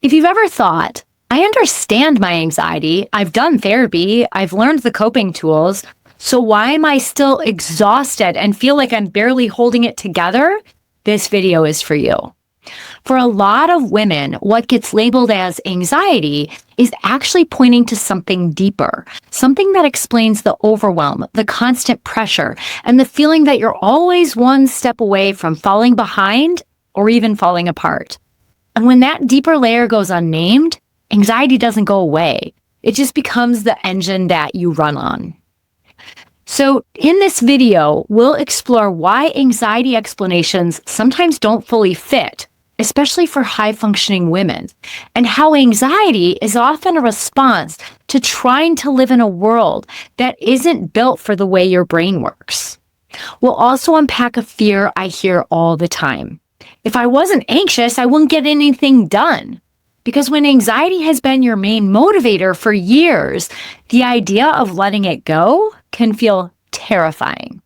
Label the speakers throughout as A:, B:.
A: If you've ever thought, I understand my anxiety, I've done therapy, I've learned the coping tools, so why am I still exhausted and feel like I'm barely holding it together? This video is for you. For a lot of women, what gets labeled as anxiety is actually pointing to something deeper, something that explains the overwhelm, the constant pressure, and the feeling that you're always one step away from falling behind or even falling apart. And when that deeper layer goes unnamed, anxiety doesn't go away. It just becomes the engine that you run on. So in this video, we'll explore why anxiety explanations sometimes don't fully fit, especially for high-functioning women, and how anxiety is often a response to trying to live in a world that isn't built for the way your brain works. We'll also unpack a fear I hear all the time. If I wasn't anxious, I wouldn't get anything done. Because when anxiety has been your main motivator for years, the idea of letting it go can feel terrifying.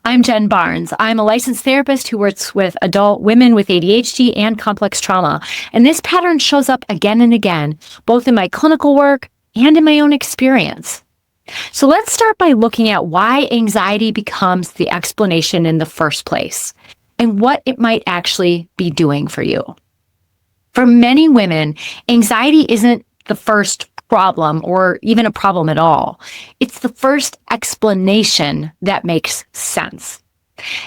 A: I'm Jen Barnes. I'm a licensed therapist who works with adult women with ADHD and complex trauma. And this pattern shows up again and again, both in my clinical work and in my own experience. So let's start by looking at why anxiety becomes the explanation in the first place and what it might actually be doing for you. For many women, anxiety isn't the first problem or even a problem at all. It's the first explanation that makes sense.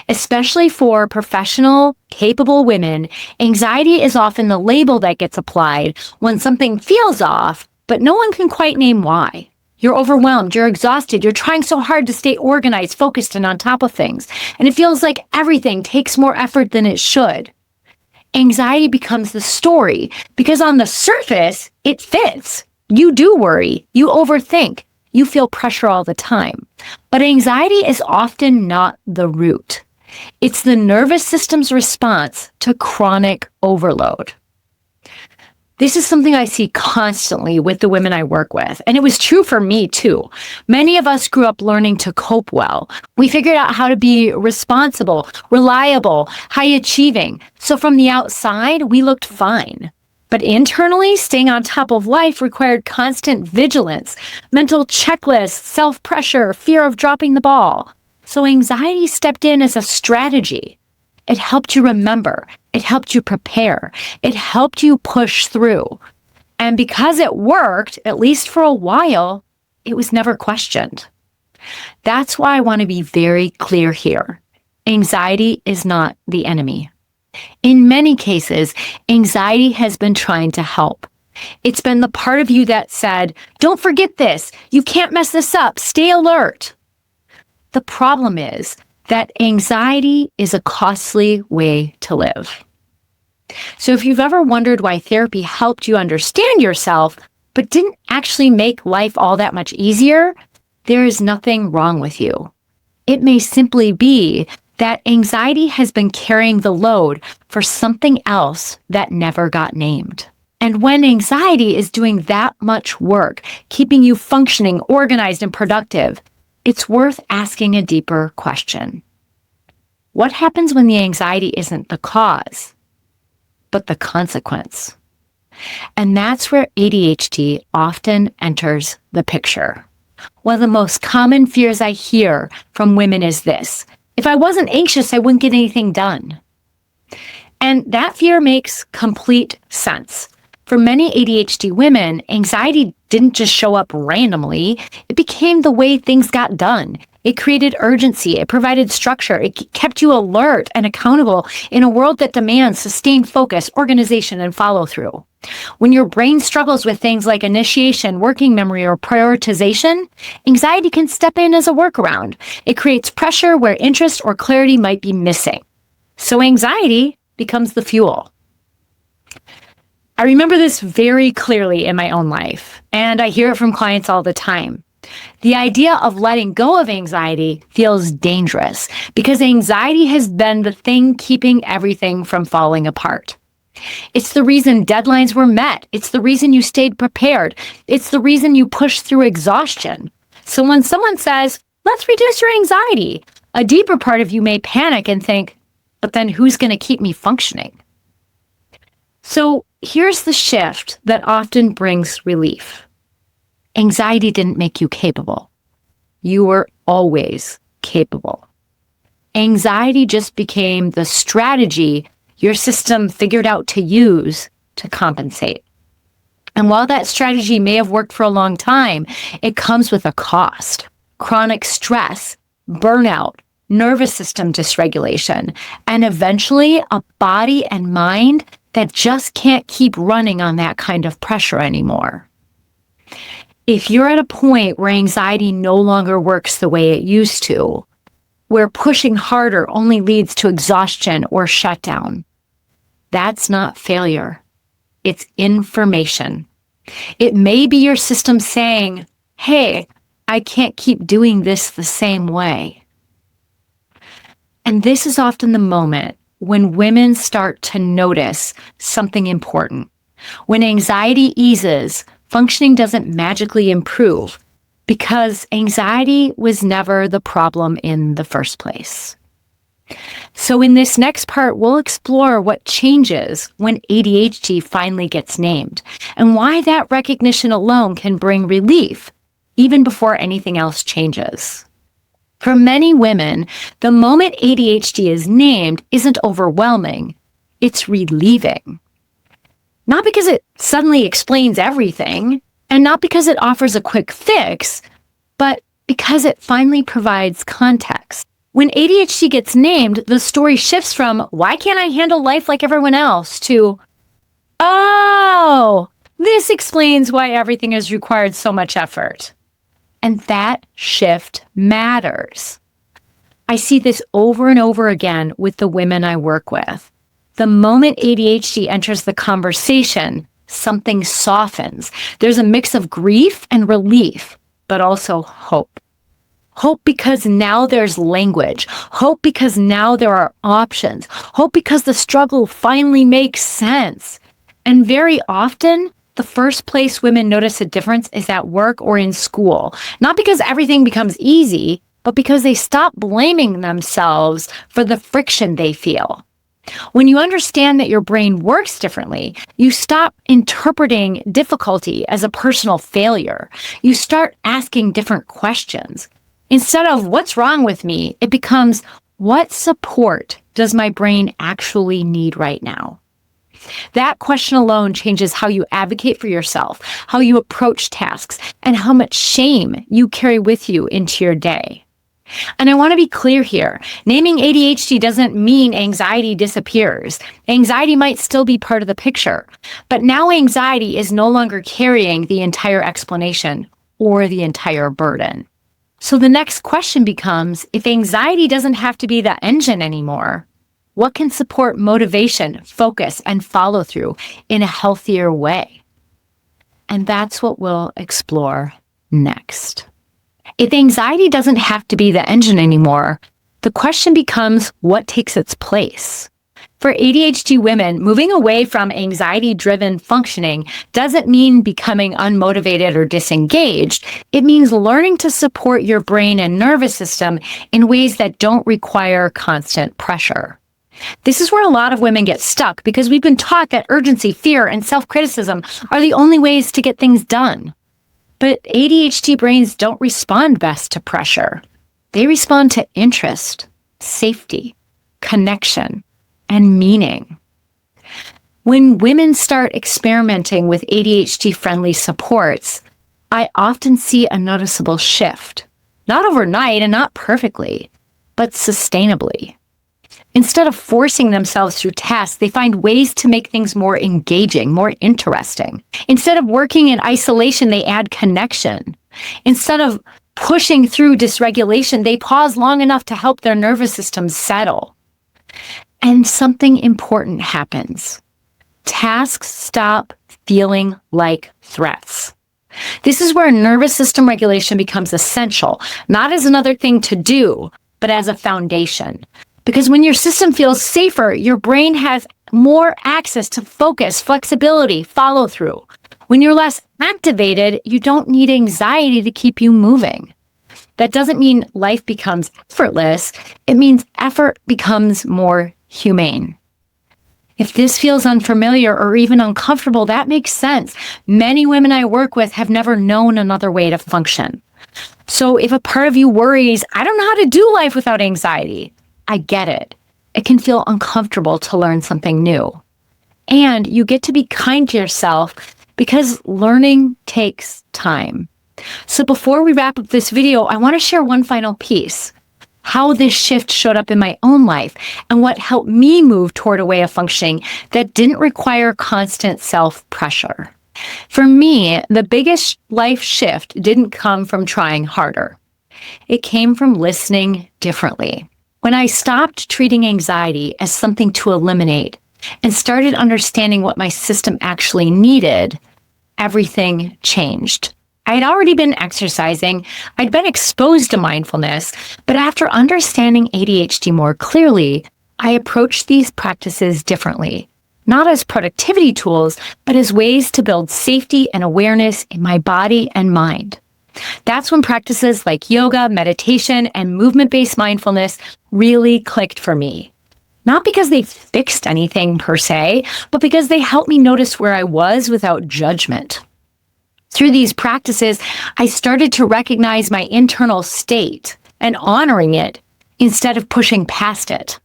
A: Especially for professional, capable women, anxiety is often the label that gets applied when something feels off, but no one can quite name why. You're overwhelmed, you're exhausted, you're trying so hard to stay organized, focused, and on top of things, and it feels like everything takes more effort than it should. Anxiety becomes the story because on the surface, it fits. You do worry, you overthink, you feel pressure all the time. But anxiety is often not the root. It's the nervous system's response to chronic overload. This is something I see constantly with the women I work with, and it was true for me too. Many of us grew up learning to cope well. We figured out how to be responsible, reliable, high-achieving. So from the outside, we looked fine. But internally, staying on top of life required constant vigilance, mental checklists, self-pressure, fear of dropping the ball. So anxiety stepped in as a strategy. It helped you remember. It helped you prepare. It helped you push through. And because it worked, at least for a while, it was never questioned. That's why I want to be very clear here. Anxiety is not the enemy. In many cases, anxiety has been trying to help. It's been the part of you that said, don't forget this. You can't mess this up. Stay alert. The problem is that anxiety is a costly way to live. So if you've ever wondered why therapy helped you understand yourself, but didn't actually make life all that much easier, there is nothing wrong with you. It may simply be that anxiety has been carrying the load for something else that never got named. And when anxiety is doing that much work, keeping you functioning, organized, and productive, it's worth asking a deeper question. What happens when the anxiety isn't the cause, but the consequence? And that's where ADHD often enters the picture. One of the most common fears I hear from women is this: if I wasn't anxious, I wouldn't get anything done. And that fear makes complete sense. For many ADHD women, anxiety didn't just show up randomly. It became the way things got done. It created urgency. It provided structure. It kept you alert and accountable in a world that demands sustained focus, organization, and follow-through. When your brain struggles with things like initiation, working memory, or prioritization, anxiety can step in as a workaround. It creates pressure where interest or clarity might be missing. So anxiety becomes the fuel. I remember this very clearly in my own life, and I hear it from clients all the time. The idea of letting go of anxiety feels dangerous because anxiety has been the thing keeping everything from falling apart. It's the reason deadlines were met. It's the reason you stayed prepared. It's the reason you pushed through exhaustion. So when someone says, let's reduce your anxiety, a deeper part of you may panic and think, but then who's going to keep me functioning? So Here's the shift that often brings relief. Anxiety didn't make you capable. You were always capable. Anxiety just became the strategy your system figured out to use to compensate. And while that strategy may have worked for a long time, it comes with a cost. Chronic stress, burnout, nervous system dysregulation, and eventually a body and mind that just can't keep running on that kind of pressure anymore. If you're at a point where anxiety no longer works the way it used to, where pushing harder only leads to exhaustion or shutdown, that's not failure. It's information. It may be your system saying, hey, I can't keep doing this the same way. And this is often the moment when women start to notice something important. When anxiety eases, functioning doesn't magically improve because anxiety was never the problem in the first place. So in this next part, we'll explore what changes when ADHD finally gets named and why that recognition alone can bring relief even before anything else changes. For many women, the moment ADHD is named isn't overwhelming, it's relieving. Not because it suddenly explains everything, and not because it offers a quick fix, but because it finally provides context. When ADHD gets named, the story shifts from, why can't I handle life like everyone else, to, oh, this explains why everything has required so much effort. And that shift matters. I see this over and over again with the women I work with. The moment ADHD enters the conversation, something softens. There's a mix of grief and relief, but also hope. Hope because now there's language. Hope because now there are options. Hope because the struggle finally makes sense. And very often, the first place women notice a difference is at work or in school. Not because everything becomes easy, but because they stop blaming themselves for the friction they feel. When you understand that your brain works differently, you stop interpreting difficulty as a personal failure. You start asking different questions. Instead of what's wrong with me, it becomes what support does my brain actually need right now? That question alone changes how you advocate for yourself, how you approach tasks, and how much shame you carry with you into your day. And I want to be clear here. Naming ADHD doesn't mean anxiety disappears. Anxiety might still be part of the picture, but now anxiety is no longer carrying the entire explanation or the entire burden. So the next question becomes, if anxiety doesn't have to be the engine anymore, what can support motivation, focus, and follow through in a healthier way? And that's what we'll explore next. If anxiety doesn't have to be the engine anymore, the question becomes what takes its place? For ADHD women, moving away from anxiety-driven functioning doesn't mean becoming unmotivated or disengaged. It means learning to support your brain and nervous system in ways that don't require constant pressure. This is where a lot of women get stuck because we've been taught that urgency, fear, and self-criticism are the only ways to get things done. But ADHD brains don't respond best to pressure. They respond to interest, safety, connection, and meaning. When women start experimenting with ADHD-friendly supports, I often see a noticeable shift. Not overnight and not perfectly, but sustainably. Instead of forcing themselves through tasks, they find ways to make things more engaging, more interesting. Instead of working in isolation, they add connection. Instead of pushing through dysregulation, they pause long enough to help their nervous system settle. And something important happens. Tasks stop feeling like threats. This is where nervous system regulation becomes essential, not as another thing to do, but as a foundation. Because when your system feels safer, your brain has more access to focus, flexibility, follow through. When you're less activated, you don't need anxiety to keep you moving. That doesn't mean life becomes effortless. It means effort becomes more humane. If this feels unfamiliar or even uncomfortable, that makes sense. Many women I work with have never known another way to function. So if a part of you worries, I don't know how to do life without anxiety, I get it. It can feel uncomfortable to learn something new. And you get to be kind to yourself because learning takes time. So before we wrap up this video, I want to share one final piece. How this shift showed up in my own life and what helped me move toward a way of functioning that didn't require constant self-pressure. For me, the biggest life shift didn't come from trying harder. It came from listening differently. When I stopped treating anxiety as something to eliminate and started understanding what my system actually needed, everything changed. I had already been exercising, I'd been exposed to mindfulness, but after understanding ADHD more clearly, I approached these practices differently, not as productivity tools, but as ways to build safety and awareness in my body and mind. That's when practices like yoga, meditation, and movement-based mindfulness really clicked for me. Not because they fixed anything per se, but because they helped me notice where I was without judgment. Through these practices, I started to recognize my internal state and honoring it instead of pushing past it.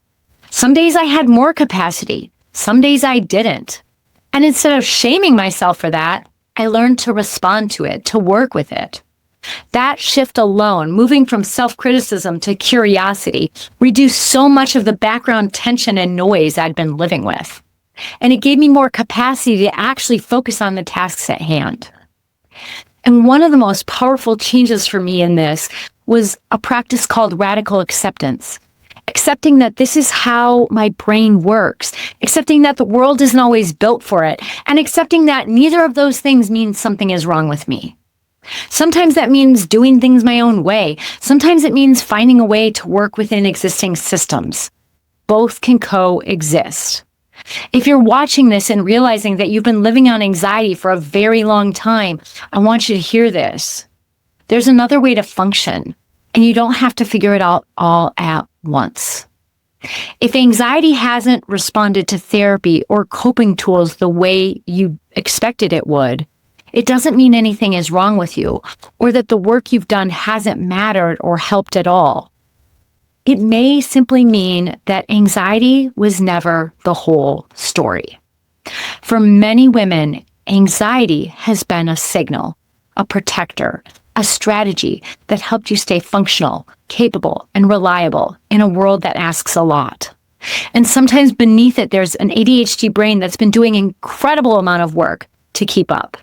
A: Some days I had more capacity, some days I didn't. And instead of shaming myself for that, I learned to respond to it, to work with it. That shift alone, moving from self-criticism to curiosity, reduced so much of the background tension and noise I'd been living with. And it gave me more capacity to actually focus on the tasks at hand. And one of the most powerful changes for me in this was a practice called radical acceptance. Accepting that this is how my brain works, accepting that the world isn't always built for it, and accepting that neither of those things means something is wrong with me. Sometimes that means doing things my own way. Sometimes it means finding a way to work within existing systems. Both can coexist. If you're watching this and realizing that you've been living on anxiety for a very long time, I want you to hear this. There's another way to function, and you don't have to figure it out all at once. If anxiety hasn't responded to therapy or coping tools the way you expected it would, it doesn't mean anything is wrong with you or that the work you've done hasn't mattered or helped at all. It may simply mean that anxiety was never the whole story. For many women, anxiety has been a signal, a protector, a strategy that helped you stay functional, capable, and reliable in a world that asks a lot. And sometimes beneath it, there's an ADHD brain that's been doing an incredible amount of work to keep up.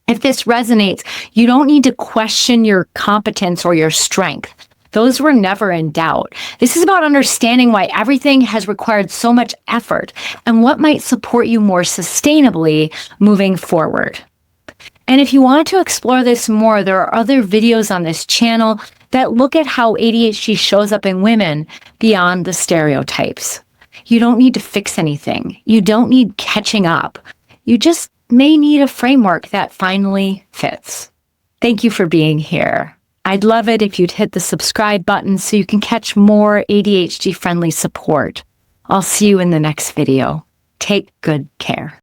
A: If this resonates, you don't need to question your competence or your strength. Those were never in doubt. This is about understanding why everything has required so much effort and what might support you more sustainably moving forward. And if you want to explore this more, there are other videos on this channel that look at how ADHD shows up in women beyond the stereotypes. You don't need to fix anything. You don't need catching up. You just may need a framework that finally fits. Thank you for being here. I'd love it if you'd hit the subscribe button so you can catch more ADHD-friendly support. I'll see you in the next video. Take good care.